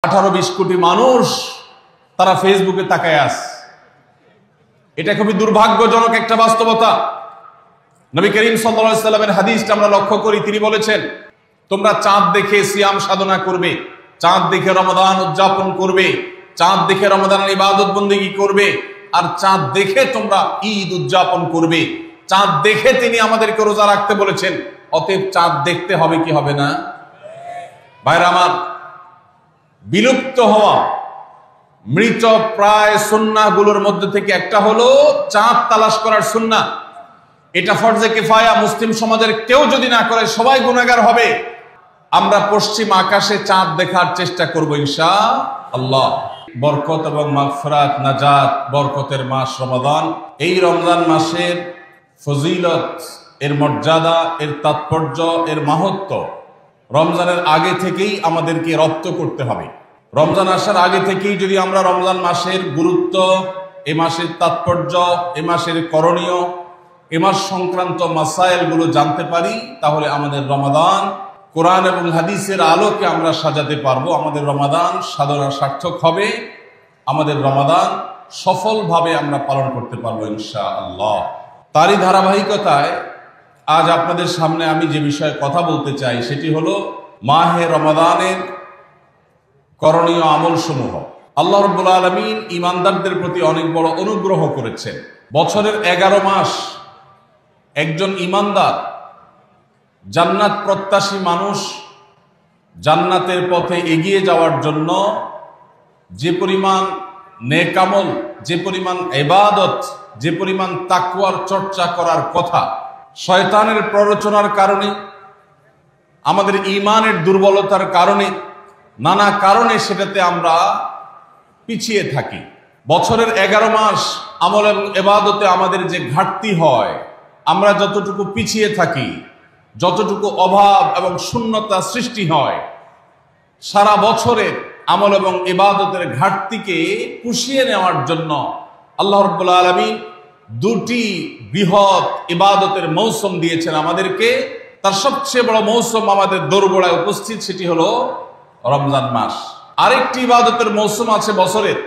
18-20 কোটি মানুষ তারা ফেসবুকে তাকায় আছে। এটা খুবই দুর্ভাগ্যজনক একটা বাস্তবতা। নবী করিম সাল্লাল্লাহু আলাইহি সাল্লামের হাদিসটা আমরা লক্ষ্য করি, তিনি বলেছেন, তোমরা চাঁদ দেখে সিয়াম সাধনা করবে, চাঁদ দেখে রমাদান উদযাপন করবে, চাঁদ দেখে রমাদানের ইবাদত বন্দেগী করবে, আর চাঁদ দেখে তোমরা ঈদ উদযাপন করবে। চাঁদ দেখে তিনি আমাদেরকে রোজা রাখতে বলেছেন। অতএব চাঁদ দেখতে হবে কি হবে না? ভাইরা আমার, বিলুপ্ত হওয়া মৃত প্রায় সুন্নাহগুলোর মধ্যে থেকে একটা হলো চাঁদ তালাশ করার সুন্নাহ। এটা ফরজে কিফায়া, মুসলিম সমাজের কেউ যদি না করে সবাই গুনাহগার হবে। আমরা পশ্চিম আকাশে চাঁদ দেখার চেষ্টা করব ইনশাআল্লাহ। বরকত এবং মাগফিরাত, নাজাত, বরকতের মাস রমাদান। এই রমজান মাসের ফজিলত, এর মর্যাদা, এর তাৎপর্য, এর মাহাত্ম্য রমজানের আগে থেকেই আমাদেরকে রপ্ত করতে হবে। রমজান আসার আগে থেকেই যদি আমরা রমজান মাসের গুরুত্ব, এ মাসের তাৎপর্য, এ মাসের করণীয়, এ মাস সংক্রান্ত মাসাইলগুলো জানতে পারি, তাহলে আমাদের রমাদান কোরআন এবং হাদিসের আলোকে আমরা সাজাতে পারবো। আমাদের রমাদান সাধনা সার্থক হবে, আমাদের রমাদান সফলভাবে আমরা পালন করতে পারবো ইনশাআল্লাহ। তারই ধারাবাহিকতায় আজ আপনাদের সামনে আমি যে বিষয়ে কথা বলতে চাই সেটি হলো মাহে রমাদানের করণীয় আমলসমূহ। আল্লাহ রাব্বুল আলামিন ঈমানদারদের প্রতি অনেক বড় অনুগ্রহ করেছেন। বছরের 11 মাস একজন ঈমানদার, জান্নাত প্রত্যাশী মানুষ জান্নাতের পথে এগিয়ে যাওয়ার জন্য যে পরিমাণ নেক আমল, যে পরিমাণ ইবাদত, যে পরিমাণ তাকওয়ার চর্চা করার কথা, শয়তানের প্ররোচনার কারণে, আমাদের ঈমানের দুর্বলতার কারণে, নানা কারণে সেটাতে আমরা পিছিয়ে থাকি। বছরের 11 মাস আমল এবং ইবাদতে আমাদের যে ঘাটতি হয়, আমরা যতটুকু পিছিয়ে থাকি, যতটুকু অভাব এবং শূন্যতা সৃষ্টি হয়, সারা বছরের আমল এবং ইবাদতের ঘাটতিকে পুষিয়ে নেওয়ার জন্য আল্লাহ রাব্বুল আলামিন দুটি বৃহৎ ইবাদতের মৌসুম দিয়েছেন আমাদেরকে। তার সবচেয়ে বড় মৌসুম আমাদের দোরগোড়ায় উপস্থিত, সেটি হলো রমজান মাস। আরেকটি ইবাদতের মৌসুম আছে বছরের,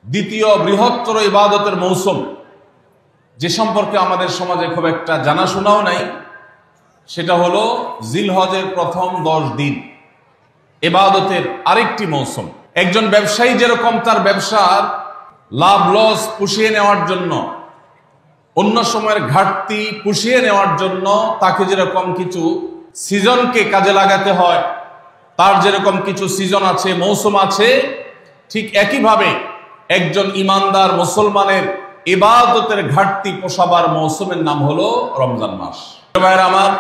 দ্বিতীয় বৃহত্তর ইবাদতের মৌসুম, যে সম্পর্কে আমাদের সমাজে খুব একটা জানাশোনাও নাই, সেটা হলো জিলহজের প্রথম 10 দিন, ইবাদতের আরেকটি মৌসুম। একজন ব্যবসায়ী যেরকম তার ব্যবসার লাভ লস পুষিয়ে নেওয়ার জন্য, অন্য সময়ের ঘাটতি পুষিয়ে নেওয়ার জন্য তাকে যেরকম কিছু সিজনকে কাজে লাগাতে হয়, তার যেরকম কিছু সিজন আছে, মৌসুম আছে, ঠিক একইভাবে একজন ঈমানদার মুসলমানের ইবাদতের ঘাটতি পোষাবার মৌসুমের নাম হলো রমজান মাস। ভাইরা আমার,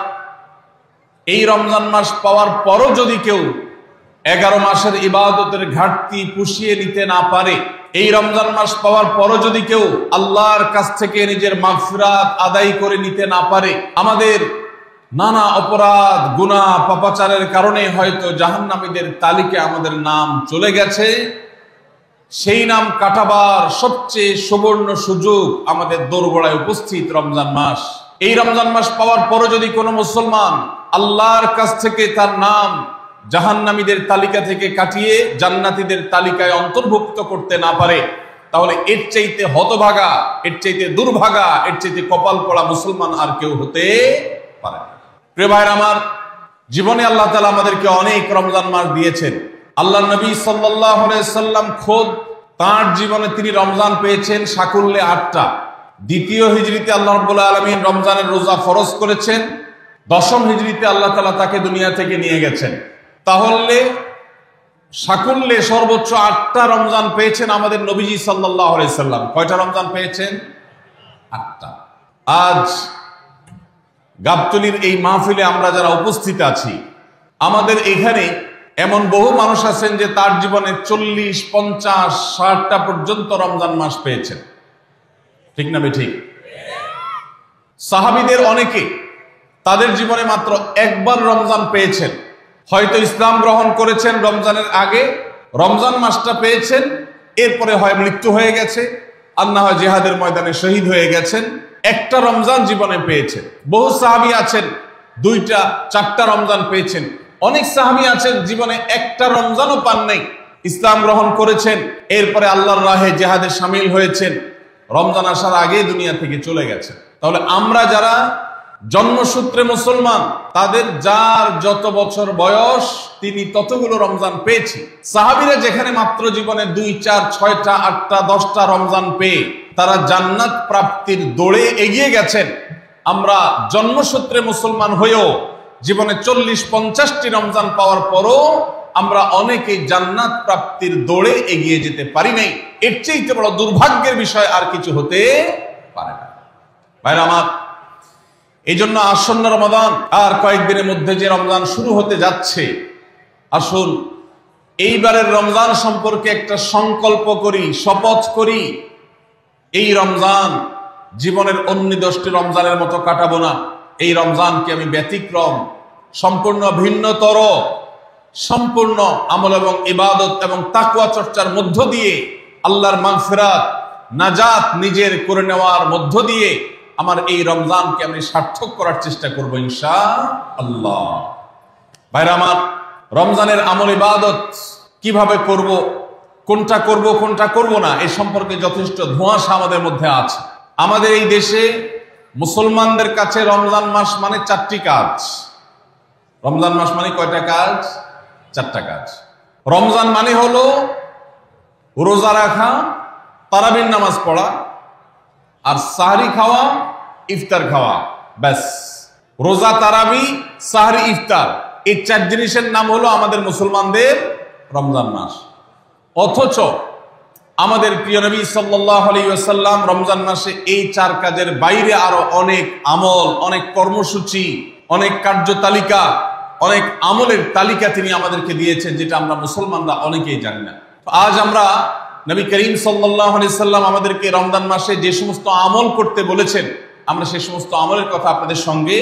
এই রমজান মাস পাওয়ার পরও যদি কেউ 11 মাসের ইবাদতের ঘাটতি পুষিয়ে নিতে না পারে, এই রমজান মাস পাওয়ার পরও যদি কেউ আল্লাহর কাছ থেকে নিজের মাগফিরাত আদায় করে নিতে না পারে, আমাদের নানা অপরাধ, গুনাহ, পাপাচারের কারণে হয়তো জাহান্নামীদের তালিকায় আমাদের নাম চলে গেছে, সেই নাম কাটাবার সবচেয়ে সুবর্ণ সুযোগ আমাদের দোরগোড়ায় উপস্থিত রমজান মাস। এই রমজান মাস পাওয়ার পরও যদি কোনো মুসলমান আল্লাহর কাছ থেকে তার নাম জাহান্নামীদের তালিকা থেকে কাটিয়ে জান্নাতীদের তালিকায় অন্তর্ভুক্ত করতে না পারে, তাহলে এর চাইতে হতভাগা, এর চাইতে দুর্ভাগা, এর চাইতে কপাল পড়া মুসলমান আর কেউ হতে পারে না। প্রিয় ভাইরা আমার, জীবনে আল্লাহ তাআলা আমাদেরকে অনেক রমজান মাস দিয়েছেন। আল্লাহ নবী সাল্লাল্লাহু আলাইহি সাল্লাম খোদ তার জীবনে তিনি রমজান পেয়েছেন সাকুল্যে 8টা। দ্বিতীয় হিজরিতে আল্লাহ রাব্বুল আলামিন রমজানের রোজা ফরজ করেছেন। 10ম হিজরিতে আল্লাহ তাআলা তাকে দুনিয়া থেকে নিয়ে গেছেন। তাহলে সাকুল্যে সর্বোচ্চ 8টা রমজান পেয়েছেন আমাদের নবীজি সাল্লাল্লাহু আলাইহি সাল্লাম। কয়টা রমজান পেয়েছেন? 8টা। আজ গাবতলীর এই মাহফিলে আমরা যারা উপস্থিত আছি, আমাদের এখানে এমন বহু মানুষ আছেন যে তার জীবনে 40, 50, 60টা পর্যন্ত রমজান মাস পেয়েছেন। ঠিক না বেঠিক? সাহাবীদের অনেকে তাদের জীবনে মাত্র একবার রমজান পেয়েছেন। হয়তো ইসলাম গ্রহণ করেছেন রমজানের আগে, রমজান মাসটা পেয়েছেন, এরপরে হয় মৃত্যু হয়ে গেছে, আর না হয় জিহাদের ময়দানে শহীদ হয়ে গেছেন। একটা রমজান জীবনে পেয়েছেন। বহু সাহাবী আছেন 2টা, 4টা রমজান পেয়েছেন। অনেক সাহাবী আছেন জীবনে একটা রমজানও পান নাই, ইসলাম গ্রহণ করেছেন, এরপরে আল্লাহর রাহে জিহাদে শামিল হয়েছেন, রমজান আসার আগে দুনিয়া থেকে চলে গেছেন। তাহলে আমরা যারা জন্মসূত্রে মুসলমান, তাদের যার যত বছর বয়স তিনি ততগুলো রমজান পেয়েছি। সাহাবীরা যেখানে মাত্র জীবনে 2, 4, 6টা, 8টা, 10টা রমজান পেয়ে তারা জান্নাত প্রাপ্তির দৌড়ে এগিয়ে গেছেন, আমরা জন্মসূত্রে মুসলমান হয়েও জীবনে 40-50টি রমজান পাওয়ার পরও আমরা অনেকেই জান্নাত প্রাপ্তির দৌড়ে এগিয়ে যেতে পারি নাই। এর চেয়ে বড় দুর্ভাগ্যের বিষয় আর কিছু হতে পারে না। ভাইরা আমার, এই জন্য আসন্ন রমাদান আর কয়েকদিনের মধ্যে যে রমজান শুরু হতে যাচ্ছে, আসুন এইবারের রমজান সম্পর্কে একটা সংকল্প করি, শপথ করি, এই রমজান জীবনের অন্য 10টি রমজানের মতো কাটাবো না। এই রমজানকে আমি ব্যতিক্রম, সম্পূর্ণ ভিন্নতর, সম্পূর্ণ আমল এবং ইবাদত এবং তাকওয়া চর্চার মধ্য দিয়ে আল্লাহর মাগফিরাত, নাজাত নিজের করে নেওয়ার মধ্য দিয়ে আমার এই রমজানকে আমি সার্থক করার চেষ্টা করব ইনশাআল্লাহ। ভাইরা আমার, রমজানের আমল ইবাদত কিভাবে করব, কোনটা করব কোনটা করব না, এই সম্পর্কে যথেষ্ট ধোঁয়াশা আমাদের মধ্যে আছে। আমাদের এই দেশে মুসলমানদের কাছে রমজান মাস মানে 4টি কাজ। রমজান মাস মানে কয়টা কাজ? 4টা কাজ। রমজান মানে হলো রোজা রাখা, তারাবির নামাজ পড়া, আর সাহরি খাওয়া, ইফতার খাওয়া, ব্যাস। রোজা, তারাবি, সাহরি, ইফতার, এই 4 জিনিসের নাম হলো আমাদের মুসলমানদের রমজান মাস। অথচ আমাদের প্রিয় নবী সাল্লাল্লাহু আলাইহি ওয়াসাল্লাম রমজান মাসে এই 4 কাজের বাইরে আরো অনেক আমল, অনেক কর্মসূচি, অনেক কার্যতালিকা, অনেক আমলের তালিকা তিনি আমাদেরকে দিয়েছেন, যেটা আমরা মুসলমানরা অনেকেই জানি না। আজ আমরা নবী করিম সাল্লাল্লাহু আলাইহি ওয়াসাল্লাম আমাদেরকে রমজান মাসে যে সমস্ত আমল করতে বলেছেন, আমরা সেই সমস্ত আমলের কথা আপনাদের সঙ্গে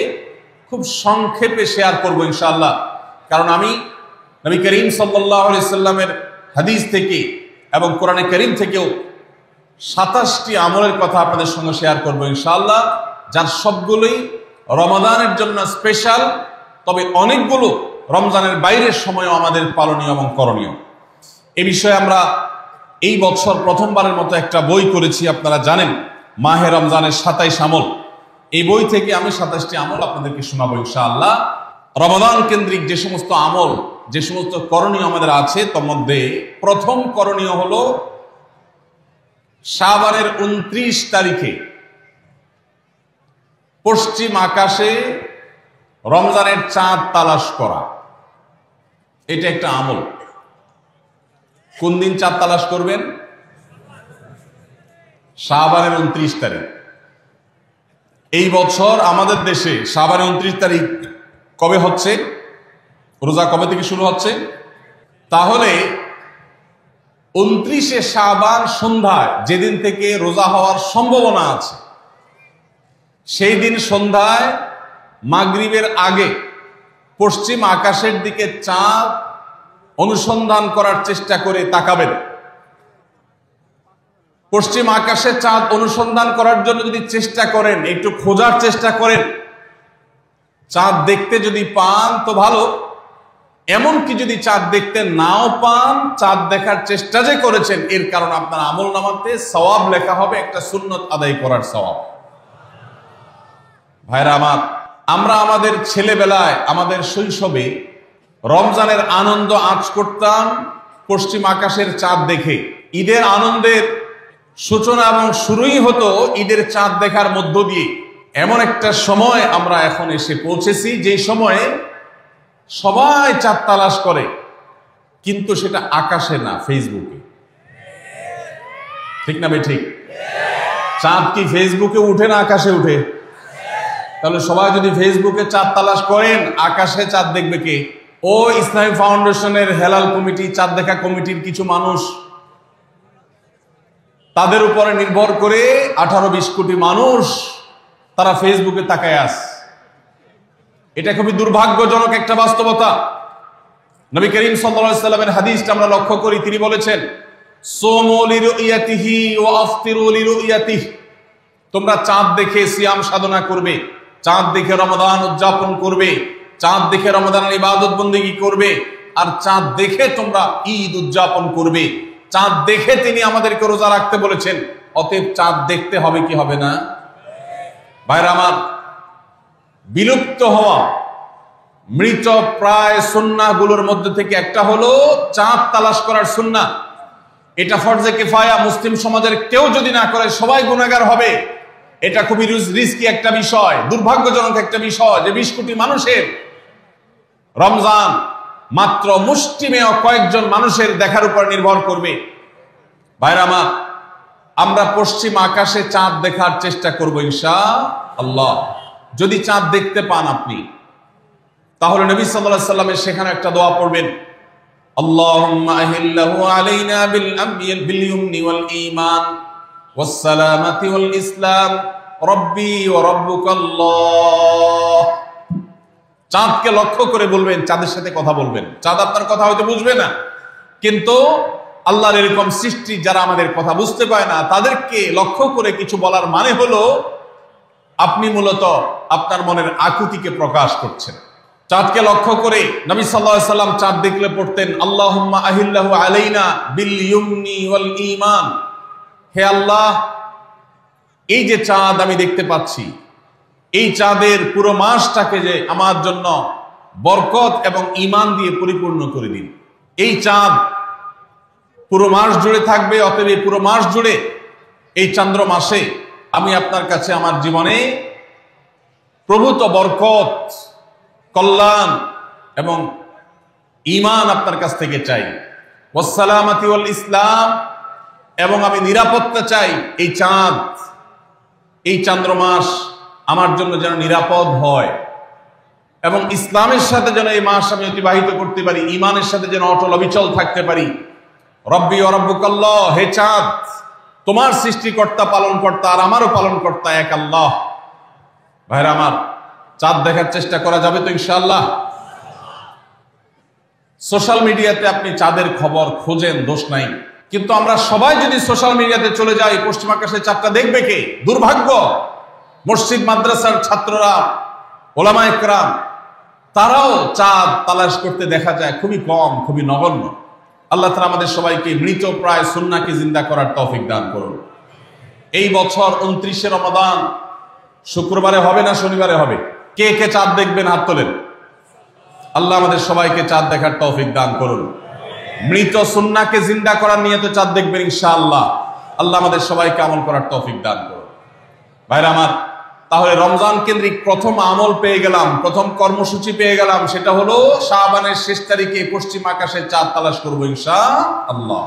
খুব সংক্ষেপে শেয়ার করব ইনশাআল্লাহ। কারণ আমি নবী করিম সাল্লাল্লাহু আলাইহি ওয়াসাল্লামের হাদিস থেকে এবং কোরআনে কারীম থেকেও 27টি আমলের কথা আপনাদের সঙ্গে শেয়ার করব ইনশাআল্লাহ, যার সবগুলোই রমাদানের জন্য স্পেশাল, তবে অনেকগুলো রমজানের বাইরের সময়ও আমাদের পালনীয় এবং করণীয়। এ বিষয়ে আমরা এই বছর প্রথমবারের মতো একটা বই করেছি, আপনারা জানেন, মাহে রমজানের 27 আমল। এই বই থেকে আমি 27টি আমল আপনাদেরকে শোনাবো ইনশাআল্লাহ। রমাদান কেন্দ্রিক যে সমস্ত আমল, যে সমস্ত করণীয় আমাদের আছে, তার মধ্যে প্রথম করণীয় হলো শাবানের 29 তারিখে পশ্চিম আকাশে রমজানের চাঁদ তালাশ করা। এটা একটা আমল। কোন দিন চাঁদ তালাশ করবেন? শাবানের 29 তারিখ। এই বছর আমাদের দেশে শাবানের 29 তারিখ কবে হচ্ছে? রোজা কবে থেকে শুরু হচ্ছে? তাহলে 29শে শাবান সন্ধ্যায়, যেদিন থেকে রোজা হওয়ার সম্ভাবনা আছে, সেই দিন সন্ধ্যায় মাগরিবের আগে পশ্চিম আকাশের দিকে চাঁদ অনুসন্ধান করার চেষ্টা করে তাকাবেন। পশ্চিম আকাশে চাঁদ অনুসন্ধান করার জন্য যদি চেষ্টা করেন, একটু খোঁজার চেষ্টা করেন, চাঁদ দেখতে যদি পান তো ভালো, এমনকি যদি চাঁদ দেখতে নাও পান, চাঁদ দেখার চেষ্টা যে করেছেন এর কারণ আপনার আমল নামাতে সওয়াব লেখা হবে, একটা সুন্নত আদায় করার সওয়াব। ভাইরা আমার, আমরা আমাদের ছেলেবেলায়, আমাদের শৈশবে রমজানের আনন্দ আঁচ করতাম পশ্চিম আকাশের চাঁদ দেখে। ঈদের আনন্দের সূচনা এবং শুরুই হতো ঈদের চাঁদ দেখার মধ্য দিয়ে। এমন একটা সময় আমরা এখন এসে পৌঁছেছি যে সময়ে সবাই চাঁদ তালাশ করে, কিন্তু সেটা আকাশে না, ফেসবুকে। ঠিক না ভাই? ঠিক। চাঁদ কি ফেসবুকে উঠে না আকাশে উঠে? তাহলে সবাই যদি ফেসবুকে চাঁদ তালাশ করেন, আকাশে চাঁদ দেখবে কে? ও ইসলামী ফাউন্ডেশনের হেলাল কমিটি, চাঁদ দেখা কমিটির কিছু মানুষ, তাদের উপরে নির্ভর করে 18-20 কোটি মানুষ তারা ফেসবুকে তাকায় আছে। এটা খুবই দুর্ভাগ্যজনক একটা বাস্তবতা। নবী করিম সাল্লাল্লাহু আলাইহি ওয়াসাল্লামের হাদিসটা আমরা লক্ষ্য করি, তিনি বলেছেন, সুমু লিরুয়াতিহি ওয়া আফতিরু লিরুয়াতিহি, তোমরা চাঁদ দেখে সিয়াম সাধনা করবে, চাঁদ দেখে রমাদান উদযাপন করবে, চাঁদ দেখে রমাদানের ইবাদত বন্দেগী করবে, আর চাঁদ দেখে তোমরা ঈদ উদযাপন করবে। চাঁদ দেখে তিনি আমাদেরকে রোজা রাখতে বলেছেন, অতএব চাঁদ দেখতে হবে কি হবে না? ভাইরা আমার, বিলুপ্ত হওয়া মৃত প্রায় সুন্নাহগুলোর মধ্যে থেকে একটা হলো চাঁদ তালাশ করার সুন্নাহ। এটা ফরজে কিফায়া, মুসলিম সমাজের কেউ যদি না করে সবাই গুনাহগার হবে। এটা খুবই রিস্কি একটা বিষয়, দুর্ভাগ্যজনক একটা বিষয় যে 20 কোটি মানুষের রমজান মাত্র মুষ্টিমেয় কয়েকজন মানুষের দেখার উপর নির্ভর করবে। ভাইরা আমার, আমরা পশ্চিম আকাশে চাঁদ দেখার চেষ্টা করব ইনশাআল্লাহ। যদি চাঁদ দেখতে পান আপনি, তাহলে নবী সাল্লাল্লাহু আলাইহি সাল্লামের সেখানে একটা দোয়া পড়বেন, আল্লাহুম্মা আহিল্লাহু আলাইনা বিল ইয়ুমনি ওয়াল ঈমান ওয়াস সালামাতি ওয়াল ইসলাম রব্বি ওয়া রাব্বুকাল্লাহ। চাঁদকে লক্ষ্য করে বলবেন, চাঁদের সাথে কথা বলবেন। চাঁদ আপনার কথা হয়তো বুঝবে না, কিন্তু আল্লাহর এরকম সৃষ্টি যারা আমাদের কথা বুঝতে পায় না, তাদেরকে লক্ষ্য করে কিছু বলার মানে হলো আপনি মূলত আপনার মনের আকুতিকে প্রকাশ করছেন। চাঁদকে লক্ষ্য করে নবী সাল্লাল্লাহু আলাইহি সাল্লাম চাঁদ দেখলে পড়তেন, আল্লাহুম্মা আহিল্লাহু আলাইনা বিল ইয়ুমনি ওয়াল ঈমান। হে আল্লাহ, এই যে চাঁদ আমি দেখতে পাচ্ছি, এই চাঁদের পুরো মাসটাকে যে আমার জন্য বরকত এবং ঈমান দিয়ে পরিপূর্ণ করে দিন। এই চাঁদ পুরো মাস জুড়ে থাকবে, অতএব এই পুরো মাস জুড়ে এই চন্দ্র মাসে আমি আপনার কাছে আমার জীবনে প্রভূত বরকত, কল্যাণ এবং ঈমান আপনার কাছ থেকে চাই। ওয়াস সালামাতি ওয়াল ইসলাম, এবং আমি নিরাপত্তা চাই। এই চাঁদ, এই চন্দ্র মাস আমার জন্য যেন নিরাপদ হয়, এবং ইসলামের সাথে যেন এই মাস আমি অতিবাহিত করতে পারি, ঈমানের সাথে যেন অটল অবিচল থাকতে পারি। রব্বি ওয়া রাব্বুকাল্লাহ, হে চাঁদ, তোমার সৃষ্টিকর্তা পালনকর্তা আর আমারও পালনকর্তা এক আল্লাহ। ভাইরা আমার, চাঁদ দেখার চেষ্টা করা যাবে তো ইনশাআল্লাহ? সোশ্যাল মিডিয়াতে আপনি চাঁদের খবর খোঁজেন, দোষ নাই, কিন্তু আমরা সবাই যদি সোশ্যাল মিডিয়াতে চলে যাই, পশ্চিম আকাশে চাঁদটা দেখবে কে? দুর্ভাগ্য। মসজিদ মাদ্রাসার ছাত্ররা, ওলামায়ে কেরাম, তারাও চাঁদ তালাশ করতে দেখা যায় খুবই কম, খুবই নগণ্য। আল্লাহ তাআলা আমাদের সবাইকে মৃত প্রায় সুন্নাহকে জিন্দা করার তৌফিক দান করুন। এই বছর 29শে রমাদান শুক্রবারে হবে না শনিবারে হবে? কে কে চাঁদ দেখবেন হাত তোলেন। আল্লাহ আমাদের সবাইকে চাঁদ দেখার তৌফিক দান করুন। মৃত সুন্নাহকে জিন্দা করার নিয়তে চাঁদ দেখবেন ইনশাআল্লাহ। আল্লাহ আমাদের সবাইকে আমল করার তৌফিক দান করুন। ভাইরা আমার, তাহলে রমজান কেন্দ্রিক প্রথম আমল পেয়ে গেলাম, প্রথম কর্মসূচি পেয়ে গেলাম, সেটা হলো শাবানের শেষ তারিখে পশ্চিম আকাশে চাঁদ তালাশ করবো ইনশাআল্লাহ।